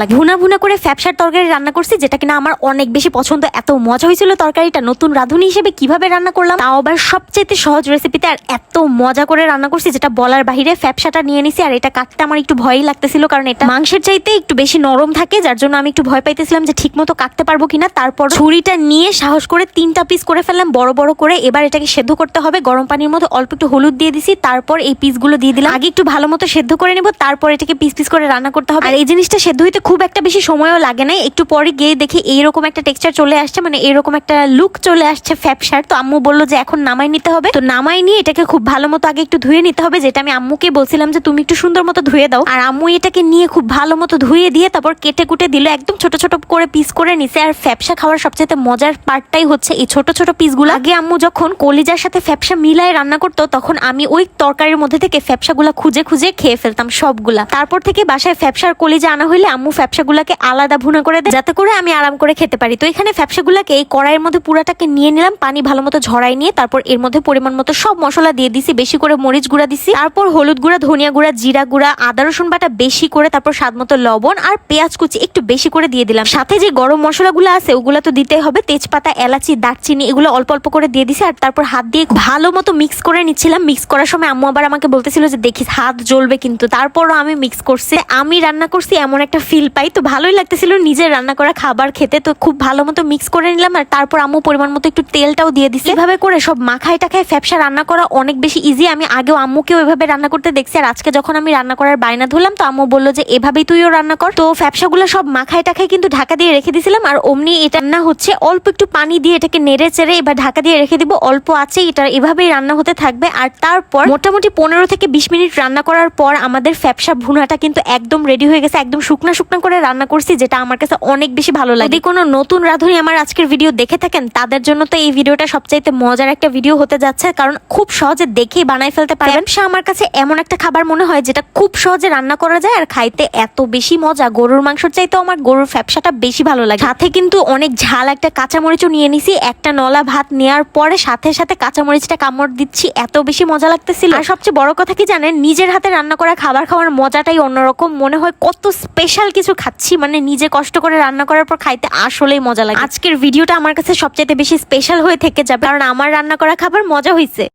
লাগে। ভুনা ভুনা করে ফ্যাপসার তরকারি রান্না করছি, যেটা কিনা আমার অনেক বেশি পছন্দ। এত মজা হয়েছিল তরকারিটা, নতুন রাঁধুনি হিসেবে কিভাবে রান্না করলাম, তাও আবার সবচেয়ে সহজ রেসিপিতে, আর এত মজা করে রান্না করছি যেটা বলার বাহিরে। ফ্যাপসাটা নিয়ে নিছি, আর এটা কাটতে আমার একটু ভয়ই লাগতেছিল, কারণ এটা মাংসের চাইতে একটু বেশি নরম থাকে, যার জন্য আমি একটু ভয় পাইতেছিলাম যে ঠিক মতো কাটতে পারবো কিনা। তারপর ছুরিটা নিয়ে সাহস করে 3টা পিস করে ফেললাম বড় বড় করে। এবার এটাকে সেদ্ধ করতে হবে। গরম পানির মধ্যে অল্প একটু হলুদ দিয়ে দিছি, তারপর এই পিসগুলো দিয়ে দিলাম। আগে একটু ভালো মতো সেদ্ধ করে নেব, তারপর এটাকে পিস পিস করে রান্না করতে হবে। আর এই জিনিসটা সেদ্ধ হইতে খুব একটা বেশি সময়ও লাগে না। একটু পরে গিয়ে দেখি এইরকম একটা টেক্সচার চলে আসছে, মানে এরকম একটা লুক চলে আসছে ফ্যাপসার। তো আম্মু বললো যে এখন নামাই নিতে হবে। তো নামাই নিয়ে এটাকে খুব ভালো মতো আগে একটু ধুয়ে নিতে হবে, যেটা আমি আম্মুকে বলছিলাম যে তুমি একটু সুন্দর মতো ধুয়ে দাও। আর আম্মু এটাকে নিয়ে খুব ভালো মতো ধুয়ে দিয়ে তারপর কেটে কুটে দিল, একদম ছোট ছোট করে পিস করে নিছে। আর ফ্যাপসা খাওয়ার সবচেয়ে মজার পার্টটাই হচ্ছে এই ছোট ছোট পিসগুলো। আগে আম্মু যখন কলিজার সাথে ফ্যাপসা মিলায় রান্না করতো, তখন আমি ওই তরকারির মধ্যে থেকে ফ্যাপসাগুলা খুঁজে খুঁজে খেয়ে ফেলতাম সবগুলা। তারপর থেকে বাসায় ফ্যাপসার কলিজা আনা হইলে আম্মু ফ্যাপসাগুলাকে আলাদা ভুনা করে দেয়, যাতে করে আমি আরাম করে খেতে পারি। তো এখানে ফ্যাপসাগুলাকে এই কড়াইয়ের মধ্যে পুরাটাকে নিয়ে নিলাম, পানি ভালো মতো ঝরাই নিয়ে। তারপর এর মধ্যে পরিমাণ মতো সব মশলা দিয়ে দিছি, বেশি করে মরিচ গুঁড়া দিছি, তারপর হলুদ গুঁড়া, ধনিয়া গুঁড়া, জিরা গুঁড়া, আদা রসুন বাটা বেশি করে, তারপর স্বাদ মতো লবণ আর পেঁয়াজ কুচি একটু বেশি করে দিয়ে দিলাম। সাথে যে গরম মশলাগুলো আছে ওগুলো তো দিতেই হবে, তেজপাতা, এলাচি, দারচিনি এগুলো অল্প অল্প করে দিয়ে দিছি। আর তারপর হাত দিয়ে ভালো মতো মিক্স করে নিচ্ছিলাম। মিক্স করার সময় আম্মু আবার আমাকে বলতেছিল যে দেখিস হাত জ্বলবে কিন্তু, তারপরও আমি মিক্স করছি। আমি রান্না করছি এমন একটা ফিল পাই, তো ভালোই লাগতেছিল নিজের রান্না করা খাবার খেতে। তো খুব ভালো মতো মিক্স করে নিলাম, আর তারপর আম্মু পরিমাণ মতো একটু তেলটাও দিয়ে দিছি। এভাবে করে সব মাখায় টাখায় ফ্যাপসা রান্না করা অনেক বেশি ইজি। আমি আগেও আম্মুকেও এভাবে রান্না করতে দেখছি, আর আজকে যখন আমি রান্না করার বায়না ধরলাম, তো আম্মু বললো যে এভাবেই তুইও রান্না কর। তো ফ্যাপসাগুলো সব মাখায় টাখায় কিন্তু ঢাকা দিয়ে রেখে দিয়েছিলাম, আর অমনি এটা রান্না হচ্ছে। অল্প একটু পানি দিয়ে এটাকে নেড়ে চেড়ে এবার ঢাকা দিয়ে রেখে দিব, অল্প আছে এটা এভাবেই রান্না হতে থাকবে। আর তারপর মোটামুটি 15 থেকে 20 মিনিট রান্না করার পর আমাদের ফ্যাপসা ভুনাটা কিন্তু একদম রেডি হয়ে গেছে। একদম শুকনা শুকনা করে রান্না করছি, যেটা আমার কাছে অনেক বেশি ভালো লাগে। যদি কোনো নতুন রাঁধুনি আমার আজকের ভিডিও দেখে থাকেন, তাদের জন্য তো এই ভিডিওটা সবচাইতে মজার একটা ভিডিও হতে যাচ্ছে, কারণ খুব সহজে দেখেই বানাই ফেলতে পারবেন। ফ্যাপসা আমার কাছে এমন একটা খাবার মনে হয় যেটা খুব সহজে রান্না করা যায়, আর খাইতে এত বেশি মজা। গরুর মাংসের চাইতেও আমার গরুর ফ্যাপসাটা বেশি ভালো লাগে। সাথে কিন্তু অনেক ঝাল একটা কাঁচামরিচও নিয়ে নিছি। একটা নলা ভাত নেওয়ার পরে সাথে সাথে কাঁচামরিচটা কামড় দিচ্ছি, এত বেশি মজা লাগতেছিল। আর সবচেয়ে বড় কথা কি জানেন, নিজের হাতে রান্না করা খাবার খাওয়ার মজাটাই অন্যরকম। মনে হয় কত স্পেশাল কিছু খাচ্ছি, মানে নিজে কষ্ট করে রান্না করার পর খাইতে আসলেই মজা লাগে। আজকের ভিডিওটা আমার কাছে সবচাইতে বেশি স্পেশাল হয়ে থেকে যাবে, কারণ আমার রান্না করা খাবার মজা হয়েছে।